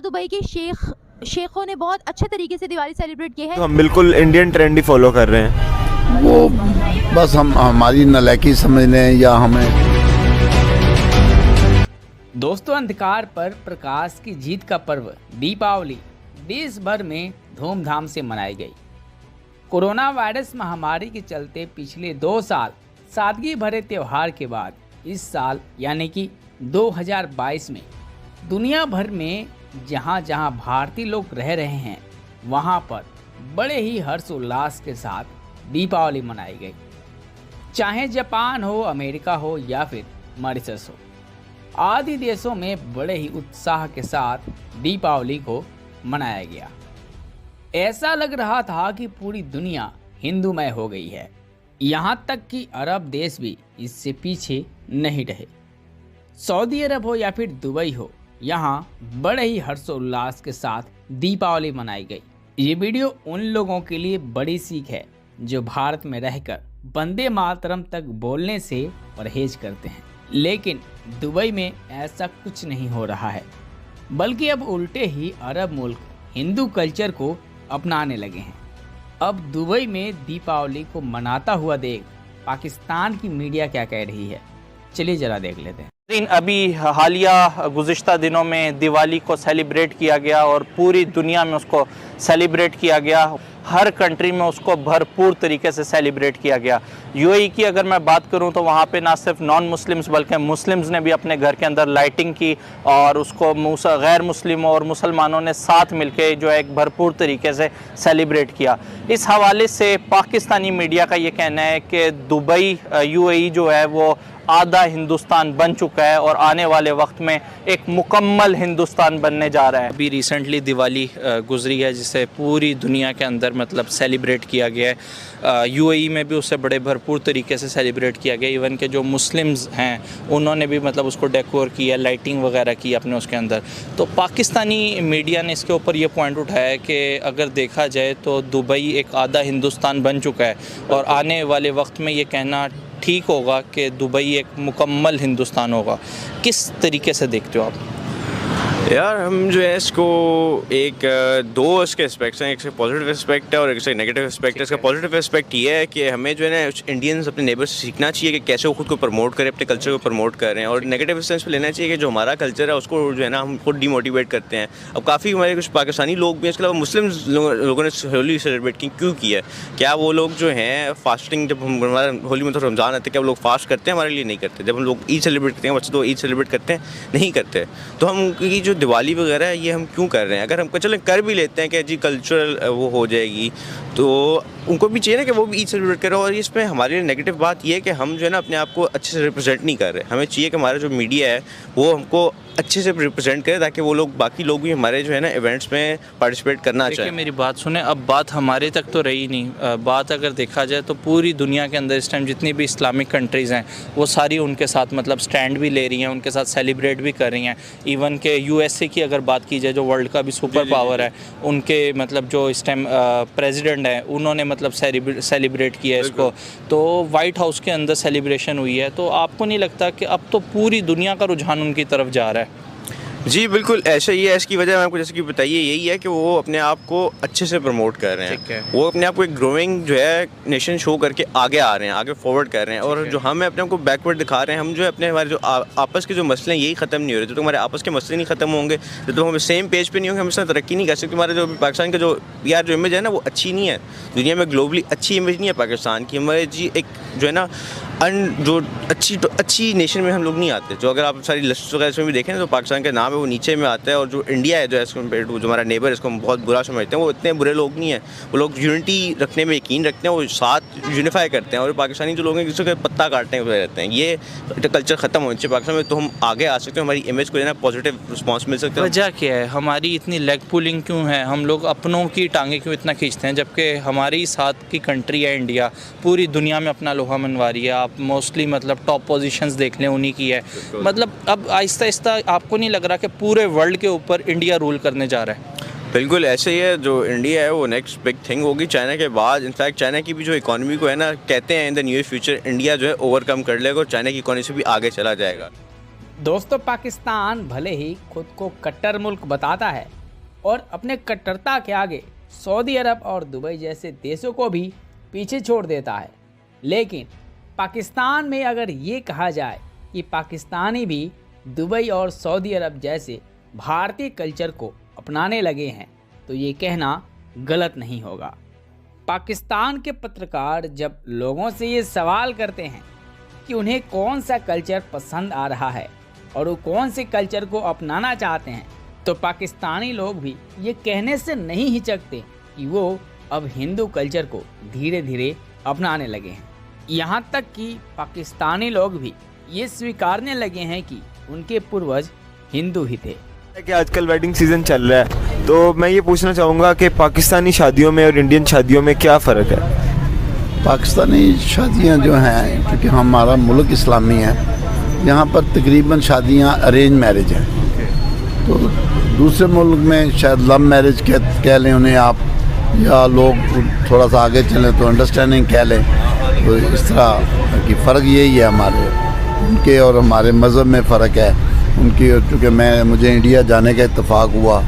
Dubai के शेखों ने बहुत अच्छे तरीके से दिवाली सेलिब्रेट की है। तो हम बिल्कुल इंडियन ट्रेंड ही फॉलो कर रहे हैं। वो बस हमारी नालायकी समझ लें या हमें। दोस्तों, अंधकार पर प्रकाश की जीत का पर्व दीपावली देश भर में धूमधाम से मनाई गई। कोरोना वायरस महामारी के चलते पिछले 2 साल सादगी भरे त्यौहार के बाद इस साल यानी कि 2022 में दुनिया भर में जहां जहां भारतीय लोग रह रहे हैं वहां पर बड़े ही हर्षोल्लास के साथ दीपावली मनाई गई। चाहे जापान हो, अमेरिका हो या फिर मॉरिशस हो, आदि देशों में बड़े ही उत्साह के साथ दीपावली को मनाया गया। ऐसा लग रहा था कि पूरी दुनिया हिंदूमय हो गई है। यहाँ तक कि अरब देश भी इससे पीछे नहीं रहे। सऊदी अरब हो या फिर दुबई हो, यहाँ बड़े ही हर्षोल्लास के साथ दीपावली मनाई गई। ये वीडियो उन लोगों के लिए बड़ी सीख है जो भारत में रहकर वंदे मातरम तक बोलने से परहेज करते हैं, लेकिन दुबई में ऐसा कुछ नहीं हो रहा है, बल्कि अब उल्टे ही अरब मुल्क हिंदू कल्चर को अपनाने लगे हैं। अब दुबई में दीपावली को मनाता हुआ देख पाकिस्तान की मीडिया क्या कह रही है, चलिए जरा देख लेते हैं। अभी हालिया गुज़िश्ता दिनों में दिवाली को सेलिब्रेट किया गया और पूरी दुनिया में उसको सेलिब्रेट किया गया। हर कंट्री में उसको भरपूर तरीके से सेलिब्रेट किया गया। यूएई की अगर मैं बात करूं तो वहाँ पे ना सिर्फ नॉन मुस्लिम्स बल्कि मुस्लिम्स ने भी अपने घर के अंदर लाइटिंग की और उसको गैर मुस्लिमों और मुसलमानों ने साथ मिलके जो है एक भरपूर तरीके से सेलिब्रेट किया। इस हवाले से पाकिस्तानी मीडिया का ये कहना है कि दुबई यूएई जो है वो आधा हिंदुस्तान बन चुका है और आने वाले वक्त में एक मुकम्मल हिंदुस्तान बनने जा रहा है। अभी रिसेंटली दिवाली गुजरी है जिसे पूरी दुनिया के अंदर मतलब सेलिब्रेट किया गया है। यूएई में भी उससे बड़े भरपूर तरीके से सेलिब्रेट किया गया। इवन के जो मुस्लिम्स हैं उन्होंने भी मतलब उसको डेकोर किया, लाइटिंग वगैरह की अपने उसके अंदर। तो पाकिस्तानी मीडिया ने इसके ऊपर ये पॉइंट उठाया है कि अगर देखा जाए तो दुबई एक आधा हिंदुस्तान बन चुका है और आने वाले वक्त में ये कहना ठीक होगा कि दुबई एक मुकम्मल हिंदुस्तान होगा। किस तरीके से देखते हो आप? यार हम जो है इसको दो इसके एस्पेक्ट्स हैं, एक से पॉजिटिव एस्पेक्ट है और एक से नेगेटिव एस्पेक्ट है। इसका पॉजिटिव एस्पेक्ट ये है कि हमें जो है ना इंडियंस अपने नेबर से सीखना चाहिए कि कैसे वो खुद को प्रमोट करें, अपने कल्चर को प्रमोट कर रहे हैं। और नेगेटिव सेंस पे लेना चाहिए कि जो हमारा कल्चर है उसको जो है ना हम खुद डिमोटिवेट करते हैं। अब काफ़ी हमारे कुछ पाकिस्तानी लोग भी, इसके अलावा मुस्लिम लोगों ने होली सेलिब्रेट क्यों किया है? क्या वो लोग जो हैं फास्टिंग, जब हम हमारा होली में तो रमज़ान आते हैं, क्या वो लोग फास्ट करते हैं? हमारे लिए नहीं करते। जब हम लोग ईद सेलिब्रेट करते हैं, बच्चे तो ईद सेलिब्रेट करते हैं नहीं करते। तो हम की जो दिवाली वगैरह है ये हम क्यों कर रहे हैं? अगर हम चलें कर भी लेते हैं कि जी कल्चरल वो हो जाएगी, तो उनको भी चाहिए ना कि वो भी ईद सेलिब्रेट करें। और इसमें हमारे लिए नेगेटिव बात ये है कि हम जो है ना अपने आप को अच्छे से रिप्रेजेंट नहीं कर रहे। हमें चाहिए कि हमारा जो मीडिया है वो हमको अच्छे से रिप्रेजेंट करे ताकि वो लोग, बाकी लोग भी हमारे जो है ना इवेंट्स में पार्टिसिपेट करना चाहें। मेरी बात सुने, अब बात हमारे तक तो रही नहीं। बात अगर देखा जाए तो पूरी दुनिया के अंदर इस टाइम जितनी भी इस्लामिक कंट्रीज़ हैं वो सारी उनके साथ मतलब स्टैंड भी ले रही हैं, उनके साथ सेलिब्रेट भी कर रही हैं। इवन के यूएसए की अगर बात की जाए जो वर्ल्ड का भी सुपर पावर है, उनके मतलब जो इस टाइम प्रेसिडेंट हैं उन्होंने मतलब सेलिब्रेट किया है इसको। तो वाइट हाउस के अंदर सेलिब्रेशन हुई है। तो आपको नहीं लगता कि अब तो पूरी दुनिया का रुझान उनकी तरफ जा रहा है? जी बिल्कुल ऐसा ही है। इसकी वजह आपको जैसे कि बताइए यही है कि वो अपने आप को अच्छे से प्रमोट कर रहे हैं। वो अपने आप को एक ग्रोइंग जो है नेशन शो करके आगे आ रहे हैं, आगे फॉरवर्ड कर रहे हैं। और जो हम अपने आप को बैकवर्ड दिखा रहे हैं, हम जो है अपने हमारे जो आपस के जो मसले हैं यही ख़त्म नहीं हो रहे। जब तक हमारे आपस के मसले नहीं ख़त्म होंगे, जब तक हम सेम पेज पे नहीं होंगे, हम इसमें तरक्की नहीं कर सकते। हमारे जो पाकिस्तान का जो यार जो इमेज है ना वो अच्छी नहीं है, दुनिया में ग्लोबली अच्छी इमेज नहीं है पाकिस्तान की। हमारे जी एक जो है ना जो अच्छी नेशन में हम लोग नहीं आते। जो अगर आप सारी लिस्ट वगैरह इसमें भी देखें तो पाकिस्तान का नाम है वो नीचे में आता है। और जो इंडिया है जो एज़ कम्पेयर टू जो हमारा नेबर है इसको हम बहुत बुरा समझते हैं, वो इतने बुरे लोग नहीं हैं। वो लोग यूनिटी रखने में यकीन रखते हैं, वो साथ यूनिफाई करते हैं। और पाकिस्तानी जो लोग हैं जिसको पत्ता काटने हुए रहते हैं, ये कल्चर ख़त्म होना चाहिए पाकिस्तान में। तो हम आगे आ सकते हैं, हमारी इमेज को जो है ना पॉजिटिव रिस्पॉन्स मिल सकता है। वजह क्या है हमारी इतनी लेग पुलिंग क्यों है? हम लोग अपनों की टांगे क्यों इतना खींचते हैं, जबकि हमारी साथ की कंट्री है इंडिया पूरी दुनिया में अपना लोहा मनवा रही है। आप मोस्टली मतलब टॉप पोजीशंस देख लें उन्हीं की है। मतलब अब आहिस्ता आहिस्ता आपको नहीं लग रहा कि पूरे वर्ल्ड के ऊपर इंडिया रूल करने जा रहा है? बिल्कुल ऐसे ही है। जो इंडिया है वो नेक्स्ट बिग थिंग होगी चाइना के बाद। इनफैक्ट चाइना की भी जो इकॉनमी को है ना, कहते हैं in the near future India जो है ओवरकम कर लेगा और चाइना की इकॉनमी से भी आगे चला जाएगा। दोस्तों, पाकिस्तान भले ही खुद को कट्टर मुल्क बताता है और अपने कट्टरता के आगे सऊदी अरब और दुबई जैसे देशों को भी पीछे छोड़ देता है, लेकिन पाकिस्तान में अगर ये कहा जाए कि पाकिस्तानी भी दुबई और सऊदी अरब जैसे भारतीय कल्चर को अपनाने लगे हैं तो ये कहना गलत नहीं होगा। पाकिस्तान के पत्रकार जब लोगों से ये सवाल करते हैं कि उन्हें कौन सा कल्चर पसंद आ रहा है और वो कौन से कल्चर को अपनाना चाहते हैं, तो पाकिस्तानी लोग भी ये कहने से नहीं हिचकते कि वो अब हिंदू कल्चर को धीरे धीरे अपनाने लगे हैं। यहाँ तक कि पाकिस्तानी लोग भी ये स्वीकारने लगे हैं कि उनके पूर्वज हिंदू ही थे। कि आजकल वेडिंग सीजन चल रहा है, तो मैं ये पूछना चाहूँगा कि पाकिस्तानी शादियों में और इंडियन शादियों में क्या फ़र्क है? पाकिस्तानी शादियां जो हैं, क्योंकि हमारा मुल्क इस्लामी है, यहाँ पर तकरीबन शादियां अरेंज मैरिज हैं। तो दूसरे मुल्क में शायद लव मैरिज कह लें उन्हें आप, या लोग थोड़ा सा आगे चलें तो अंडरस्टैंडिंग कह लें। तो इस तरह की फ़र्क यही है हमारे, उनके और हमारे मज़हब में फ़र्क है। उनकी, चूँकि मुझे इंडिया जाने का इत्तेफाक हुआ,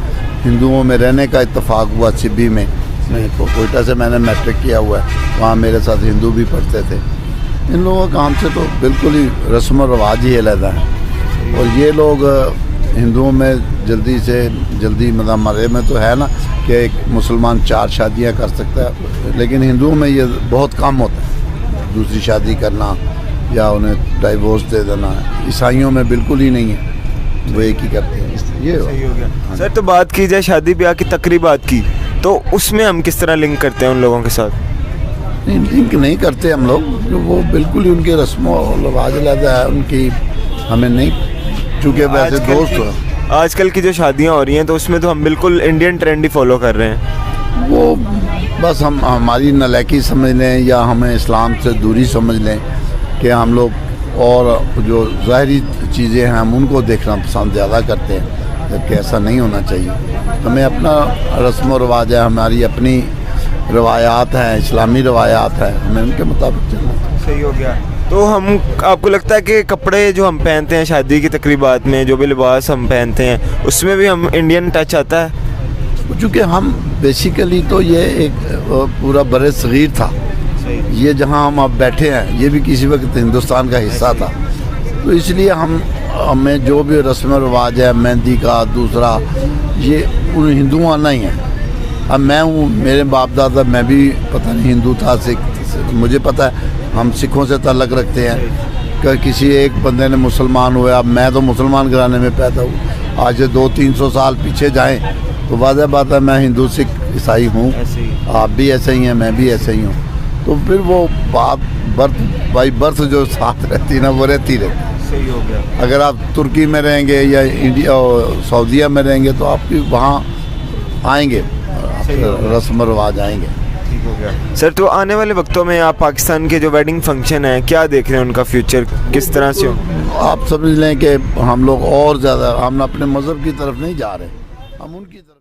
हिंदुओं में रहने का इत्तेफाक हुआ सिब्बी में। कोयटा से मैंने मैट्रिक किया हुआ है, वहाँ मेरे साथ हिंदू भी पढ़ते थे। इन लोगों का हमसे तो बिल्कुल ही रस्म और रवाज ही अलग है। और ये लोग हिंदुओं में जल्दी मतलब हमारे में तो है ना कि एक मुसलमान 4 शादियाँ कर सकता है, लेकिन हिंदुओं में ये बहुत कम होता है, दूसरी शादी करना या उन्हें डाइवोर्स दे देना। ईसाइयों में बिल्कुल ही नहीं है, वो एक ही करते हैं। ये सही हो गया। सर, तो बात की जाए शादी ब्याह की तकरीबात की, तो उसमें हम किस तरह लिंक करते हैं उन लोगों के साथ? नहीं, लिंक नहीं करते हम लोग, वो बिल्कुल ही उनके रस्मों और रवाज अलग है उनकी, हमें नहीं, चूँकि वैसे दोस्त आजकल की जो शादियाँ हो रही हैं तो उसमें तो हम बिल्कुल इंडियन ट्रेंड ही फॉलो कर रहे हैं। वो बस हमारी नालायकी समझ लें या हमें इस्लाम से दूरी समझ लें कि हम लोग और जो ज़ाहरी चीज़ें हैं हम उनको देखना पसंद ज़्यादा करते हैं, जबकि ऐसा नहीं होना चाहिए। हमें अपना रस्म व रवाज है, हमारी अपनी रवायात हैं, इस्लामी रवायात हैं, हमें उनके मुताबिक चलना चाहिए। सही हो गया। तो आपको लगता है कि कपड़े जो हम पहनते हैं शादी की तकरीबात में, जो भी लिबास हम पहनते हैं, उसमें भी हम इंडियन टच आता है? चूँकि हम बेसिकली तो ये एक पूरा बड़े सगीर था, ये जहाँ हम अब बैठे हैं ये भी किसी वक्त हिंदुस्तान का हिस्सा था। तो इसलिए हमें जो भी रस्म रवाज है, मेहंदी का दूसरा, ये उन हिंदुओं आना ही है। अब मैं हूँ, मेरे बाप दादा, मैं भी पता नहीं हिंदू था, सिख, मुझे पता है हम सिखों से ताल्लुक़ रखते हैं कि किसी एक बंदे ने मुसलमान हुआ। अब मैं तो मुसलमान घराने में पैदा हूँ, आज से 200-300 साल पीछे जाएँ तो वाज़ह बात है मैं हिंदू सिख ईसाई हूँ, आप भी ऐसे ही हैं, मैं भी ऐसे ही हूँ। तो फिर वो बात बर्थ जो साथ रहती ना, वो रहती रहती। सही हो गया। अगर आप तुर्की में रहेंगे या इंडिया और सऊदीया में रहेंगे तो आपकी वहाँ आएंगे, रस्म रवाज आएंगे। ठीक हो गया। सर, तो आने वाले वक्तों में आप पाकिस्तान के जो वेडिंग फंक्शन है क्या देख रहे हैं, उनका फ्यूचर किस तरह से हो? आप समझ लें कि हम लोग और ज़्यादा, हम अपने मज़हब की तरफ नहीं जा रहे, हम उनकी तरफ